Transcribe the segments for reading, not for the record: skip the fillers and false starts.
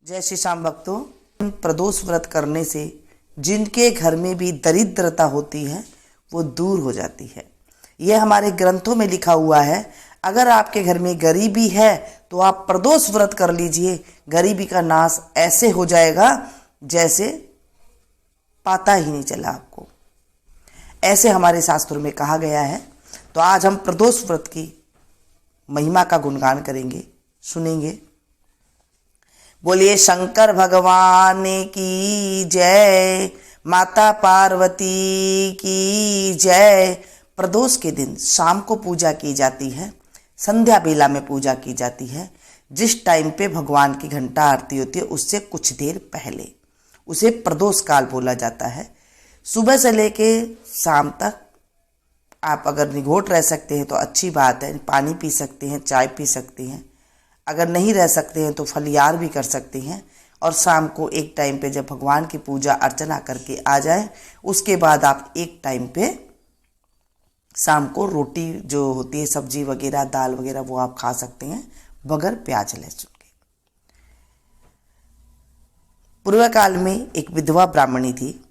जय श्री श्याम भक्तों। प्रदोष व्रत करने से जिनके घर में भी दरिद्रता होती है वो दूर हो जाती है। यह हमारे ग्रंथों में लिखा हुआ है। अगर आपके घर में गरीबी है तो आप प्रदोष व्रत कर लीजिए, गरीबी का नाश ऐसे हो जाएगा जैसे पता ही नहीं चला आपको। ऐसे हमारे शास्त्रों में कहा गया है। तो आज हम प्रदोष व्रत की महिमा का गुणगान करेंगे, सुनेंगे। बोलिए शंकर भगवान की जय, माता पार्वती की जय। प्रदोष के दिन शाम को पूजा की जाती है, संध्या बेला में पूजा की जाती है। जिस टाइम पे भगवान की घंटा आरती होती है उससे कुछ देर पहले उसे प्रदोष काल बोला जाता है। सुबह से लेके शाम तक आप अगर निगोट रह सकते हैं तो अच्छी बात है, पानी पी सकते हैं, चाय पी सकते हैं। अगर नहीं रह सकते हैं तो फलियार भी कर सकते हैं। और शाम को एक टाइम पे जब भगवान की पूजा अर्चना करके आ जाए उसके बाद आप एक टाइम पे शाम को रोटी जो होती है, सब्जी वगैरह, दाल वगैरह, वो आप खा सकते हैं बगैर प्याज लहसुन के। पूर्व काल में एक विधवा ब्राह्मणी थी।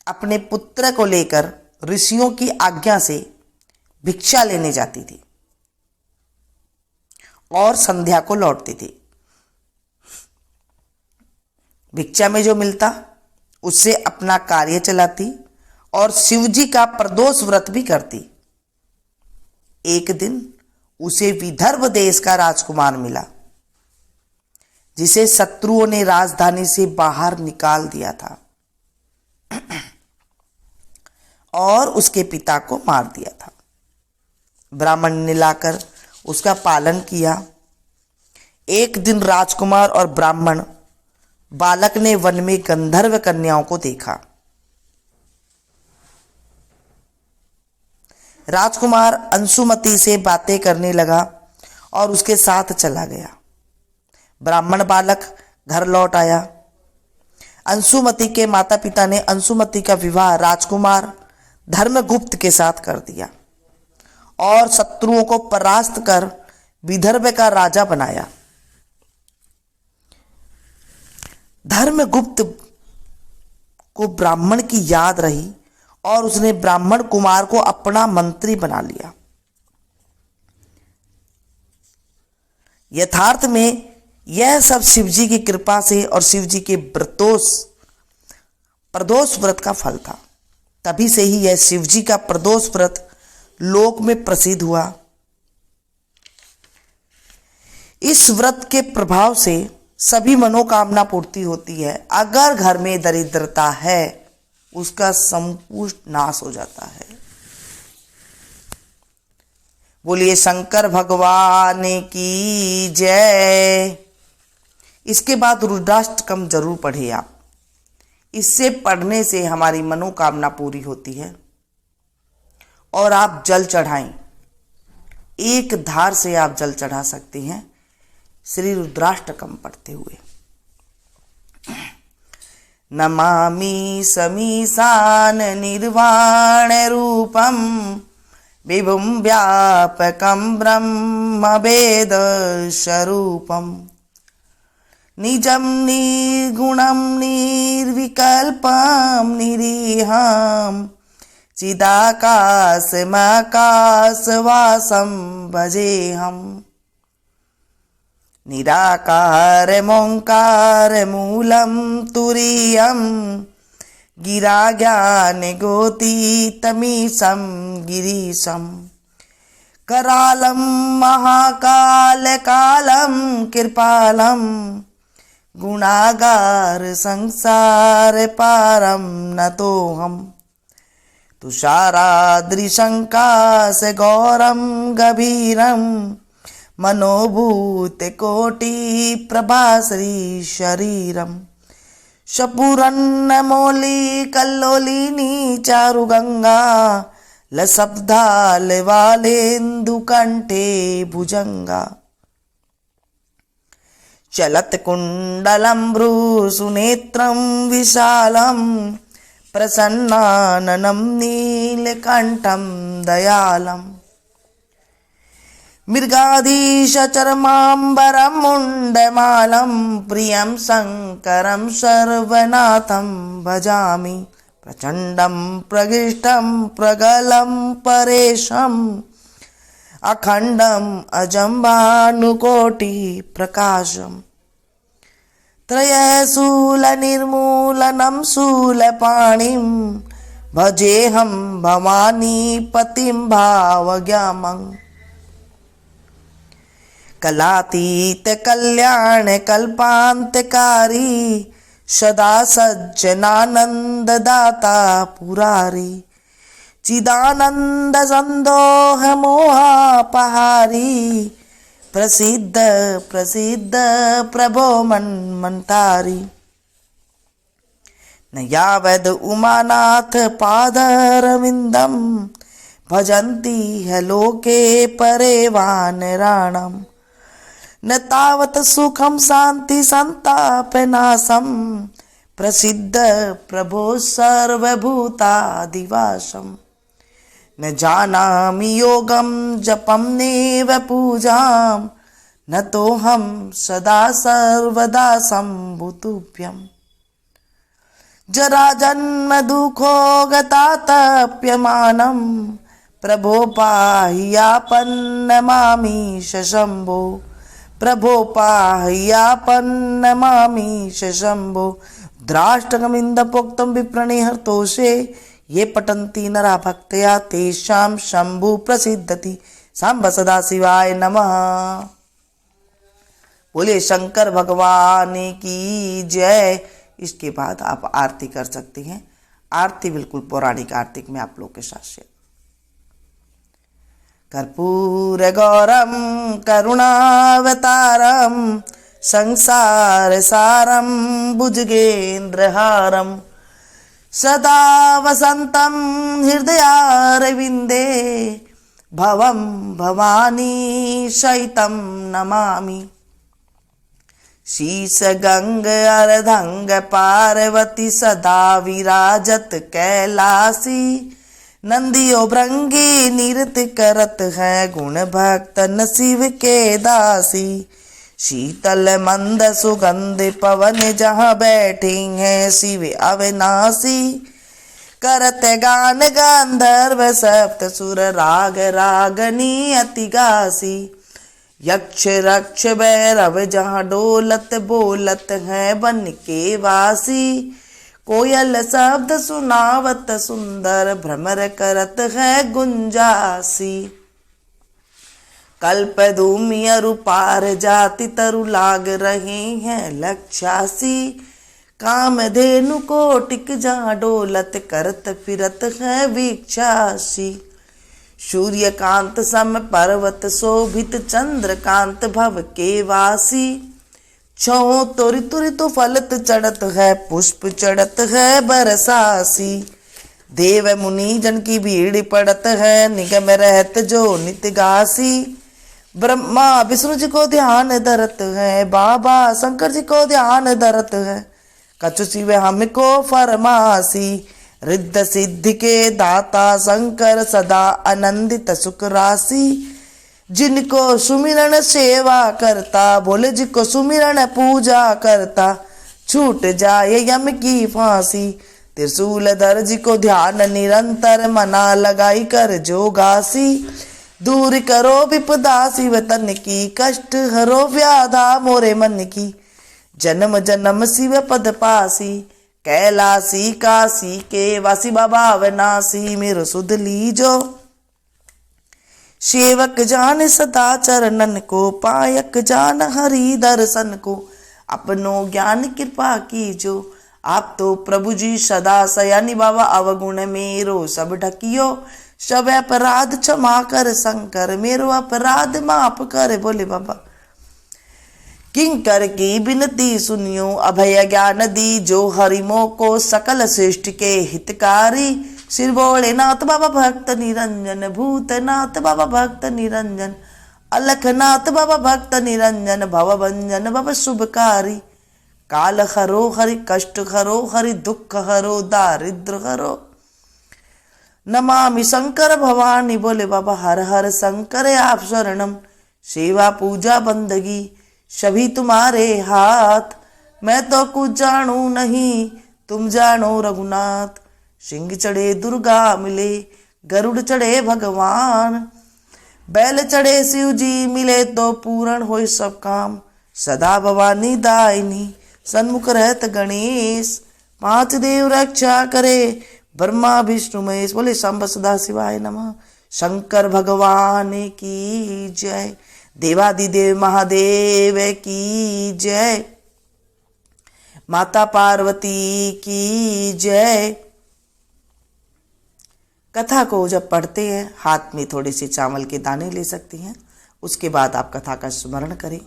अपने पुत्र को लेकर ऋषियों की आज्ञा से भिक्षा लेने जाती थी और संध्या को लौटती थी। भिक्षा में जो मिलता उससे अपना कार्य चलाती और शिवजी का प्रदोष व्रत भी करती। एक दिन उसे विदर्भ देश का राजकुमार मिला जिसे शत्रुओं ने राजधानी से बाहर निकाल दिया था और उसके पिता को मार दिया था। ब्राह्मण ने लाकर उसका पालन किया। एक दिन राजकुमार और ब्राह्मण बालक ने वन में गंधर्व कन्याओं को देखा। राजकुमार अंशुमति से बातें करने लगा और उसके साथ चला गया। ब्राह्मण बालक घर लौट आया। अंशुमति के माता पिता ने अंशुमति का विवाह राजकुमार धर्मगुप्त के साथ कर दिया और शत्रुओं को परास्त कर विदर्भ का राजा बनाया। धर्मगुप्त को ब्राह्मण की याद रही और उसने ब्राह्मण कुमार को अपना मंत्री बना लिया। यथार्थ में यह सब शिवजी की कृपा से और शिवजी के प्रदोष व्रत का फल था। तभी से ही यह शिवजी का प्रदोष व्रत लोक में प्रसिद्ध हुआ। इस व्रत के प्रभाव से सभी मनोकामना पूर्ति होती है। अगर घर में दरिद्रता है उसका संपूर्ण नाश हो जाता है। बोलिए शंकर भगवान की जय। इसके बाद रुद्राष्टकम जरूर पढ़े आप। इससे पढ़ने से हमारी मनोकामना पूरी होती है। और आप जल चढ़ाएं, एक धार से आप जल चढ़ा सकते हैं श्री रुद्राष्टकम पढ़ते हुए। नमामि समीशान निर्वाण रूपम विभुं व्यापकं ब्रह्म वेद स्वरूपम निजं निर्गुणं निर्विकल्पं निरीहं चिदाकाशमाकाशवासं भजेऽहम्। निराकारमोङ्कारमूलं तुरीयं गिराज्ञानगोतीतमीशं गिरीशं करालं महाकालकालं कृपालं गुणागार संसार पारं नतोऽहम्। तुषाराद्रिशङ्काशगौरं गभीरं मनोभूत कोटि प्रभाश्री शरीरम शपुरन्नमौली कल्लोलिनी चारुगंगा लशब्दाल वालेन्दु कंठे भुजंगा चलत कुंडलम भ्रूसुनेत्रम विशालम प्रसन्नाननं नीलकंठं दयालम मृगाधीश चर्माम्बरं मुण्डमालं प्रियं शङ्करं सर्वनाथं भजामि प्रचण्डं प्रगिष्टं प्रगलं परेशम् अखण्डम् अजं भानुकोटिप्रकाशम् त्रयशूलनिर्मूलनं शूलपाणिं भजेऽहं भवानीपतिं भावग्रामम् कलातीतकल्याणकल्पान्तकारी सदा सज्जनानन्ददाता पुरारी चिदानंद संदोह मोहापहारी प्रसिद्ध प्रसिद्ध प्रभो मन्मन्तारी न यावद उमानाथ पादरविन्दं भजन्ति ह लोके परे वानराणाम् न तावत् सुखं शान्ति संतापनाशं प्रसिद्ध प्रभो सर्वभूतादिवासम् न जानामि योगं जपं नैव पूजां न तोऽहं सदा सर्वदा शम्भुतुभ्यम् जराजन्म दुःखो गतातप्यमानं प्रभो पाह्यापन्नमामीश शम्भो प्रभो पाह्यापन्नमामीश शम्भो द्राष्टकमिन्दपोक्तं विप्रणिहर्तोषे ये पठन्ति नरा भक्त्या तेषां शम्भु प्रसिद्धति सांब सदा शिवाय नमः। बोले शंकर भगवान की जय। इसके बाद आप आरती कर सकते हैं। आरती बिल्कुल पौराणिक आरती में आप लोग के साथ शेयर। कर्पूर गौरम करुणावतारम संसार सारम भुजगेन्द्रहारम सदा वसंतं हृदयारविंदे भवं भवानी सहितं नमामि। शीर्षगंग अर्धंग पार्वती सदा विराजत कैलासी नंदियो भृंगी नृत्य करत है गुण भक्तन शिव के दासी। शीतल मंद सुगंध पवन जहाँ बैठी हैं शिव अविनाशी करत गान गंधर्व सप्त सुर राग रागनी अति गासी। यक्ष रक्ष भैरव जहाँ डोलत बोलत है बन के वासी। कोयल शब्द सुनावत सुंदर भ्रमर करत है गुंजासी। कल्प धूमि अरु पार जाति तरु लाग रहे हैं लक्षासी। कामधेनु कोटिक जहाँ डोलत करत फिरत है वीक्षासी। सूर्यकांत सम पर्वत शोभित चंद्रकांत भव के वासी। छो तो ऋतु ऋतु फलत चढ़त है पुष्प चढ़त है बरसासी। देव मुनि जन की भीड़ पड़त है निगम रहत जो नित गासी। ब्रह्मा विष्णु जी को ध्यान धरत है बाबा शंकर जी को ध्यान धरत है। कछु शिव हमको फरमासी। रिद्ध सिद्धि के दाता शंकर सदा आनंदित सुख राशि। जिनको सुमिरन सेवा करता भोले जी को सुमिरन पूजा करता छूट जाए यम की फांसी। त्रिशूलधर जी को ध्यान निरंतर मना लगाई कर जोगासी। दूर करो विपदा शिव तन की कष्ट हरो व्याधा मोरे मन की। जन्म जन्म शिव पद पासी कैलासी काशी के वासी बाबा अविनाशी। मेरो सुध लीजो सेवक जान सदा चरणन को पायक जान हरि दर्शन को। अपनो ज्ञान कृपा कीजो आप तो प्रभु जी सदा सयानी बाबा अवगुण मेरो सब ढकियो। सब अपराध क्षमा कर शंकर मेरो अपराध माफ कर बोले बाबा। किंकर की बिनती सुनियो अभय ज्ञान दी जो हरिमो को सकल सृष्टि के हितकारी। श्री भोलेनाथ बाबा भक्त निरंजन भूतनाथ बाबा भक्त निरंजन अलखनाथ बाबा भक्त निरंजन भवभंजन बाबा शुभकारी। काल हरो हरि कष्ट हरो हरि दुख हरो दारिद्र हरो। नमामि शंकर भवानी बोले बाबा हर हर शंकर आप शरणम। सेवा पूजा बंदगी सभी तुम्हारे हाथ, मैं तो कुछ जानू नहीं तुम जानो रघुनाथ। सिंह चढ़े दुर्गा मिले गरुड़ चढ़े भगवान, बैल चढ़े शिव जी मिले तो पूर्ण होए सब काम। सदा भवानी दायनी सन्मुख रहत गणेश, पांच देव रक्षा करे ब्रह्मा विष्णु महेश। बोले शंभ सदा शिवाय नमः। शंकर भगवान की जय, देवादिदेव महादेव की जय, माता पार्वती की जय। कथा को जब पढ़ते हैं हाथ में थोड़े से चावल के दाने ले सकती हैं, उसके बाद आप कथा का स्मरण करें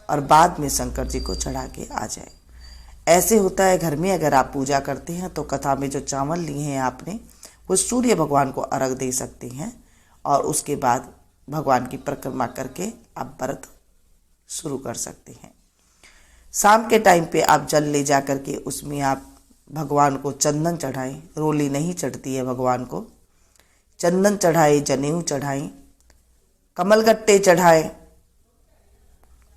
और बाद में शंकर जी को चढ़ा के आ जाए। ऐसे होता है घर में अगर आप पूजा करते हैं तो कथा में जो चावल लिए हैं आपने वो सूर्य भगवान को अर्घ दे सकते हैं और उसके बाद भगवान की परिक्रमा करके आप व्रत शुरू कर सकते हैं। शाम के टाइम पे आप जल ले जा करके उसमें आप भगवान को चंदन चढ़ाएं, रोली नहीं चढ़ती है भगवान को, चंदन चढ़ाए, जनेऊ चढ़ाएं, कमलगट्टे चढ़ाएं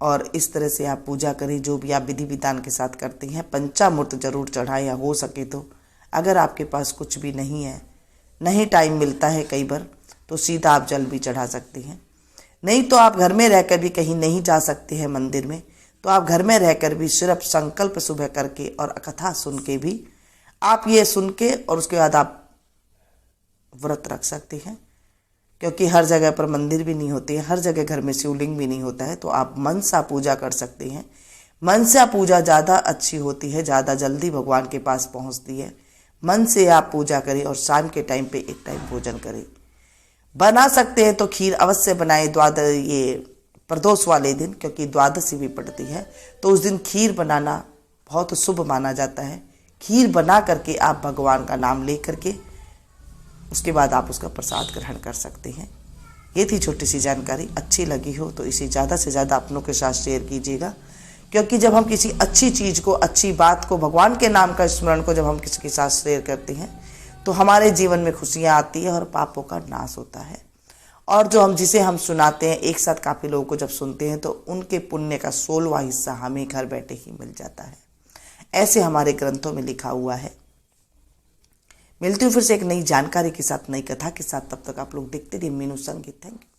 और इस तरह से आप पूजा करें जो भी आप विधि विधान के साथ करते हैं। पंचामृत जरूर चढ़ाएं या हो सके तो, अगर आपके पास कुछ भी नहीं है, नहीं टाइम मिलता है कई बार, तो सीधा आप जल भी चढ़ा सकते हैं। नहीं तो आप घर में रहकर भी कहीं नहीं जा सकते हैं मंदिर में, तो आप घर में रहकर भी सिर्फ संकल्प सुबह करके और कथा सुन के भी आप ये सुन के और उसके बाद आप व्रत रख सकते हैं। क्योंकि हर जगह पर मंदिर भी नहीं होते हैं, हर जगह घर में शिवलिंग भी नहीं होता है, तो आप मनसा पूजा कर सकते हैं। मनसा पूजा ज़्यादा अच्छी होती है, ज़्यादा जल्दी भगवान के पास पहुंचती है। मन से आप पूजा करें और शाम के टाइम पे एक टाइम भोजन करें। बना सकते हैं तो खीर अवश्य बनाएं ये प्रदोष वाले दिन, क्योंकि द्वादशी भी पड़ती है, तो उस दिन खीर बनाना बहुत शुभ माना जाता है। खीर बना करके आप भगवान का नाम ले करके उसके बाद आप उसका प्रसाद ग्रहण कर सकते हैं। ये थी छोटी सी जानकारी, अच्छी लगी हो तो इसे ज़्यादा से ज़्यादा अपनों के साथ शेयर कीजिएगा, क्योंकि जब हम किसी अच्छी चीज़ को, अच्छी बात को, भगवान के नाम का स्मरण को जब हम किसी के साथ शेयर करते हैं तो हमारे जीवन में खुशियाँ आती है और पापों का नाश होता है। और जो हम जिसे हम सुनाते हैं एक साथ काफ़ी लोगों को जब सुनते हैं तो उनके पुण्य का 16वां हिस्सा हमें घर बैठे ही मिल जाता है। ऐसे हमारे ग्रंथों में लिखा हुआ है। मिलती हूँ फिर से एक नई जानकारी के साथ, नई कथा के साथ। तब तक आप लोग देखते रहिए मीनू संगीत। Thank you.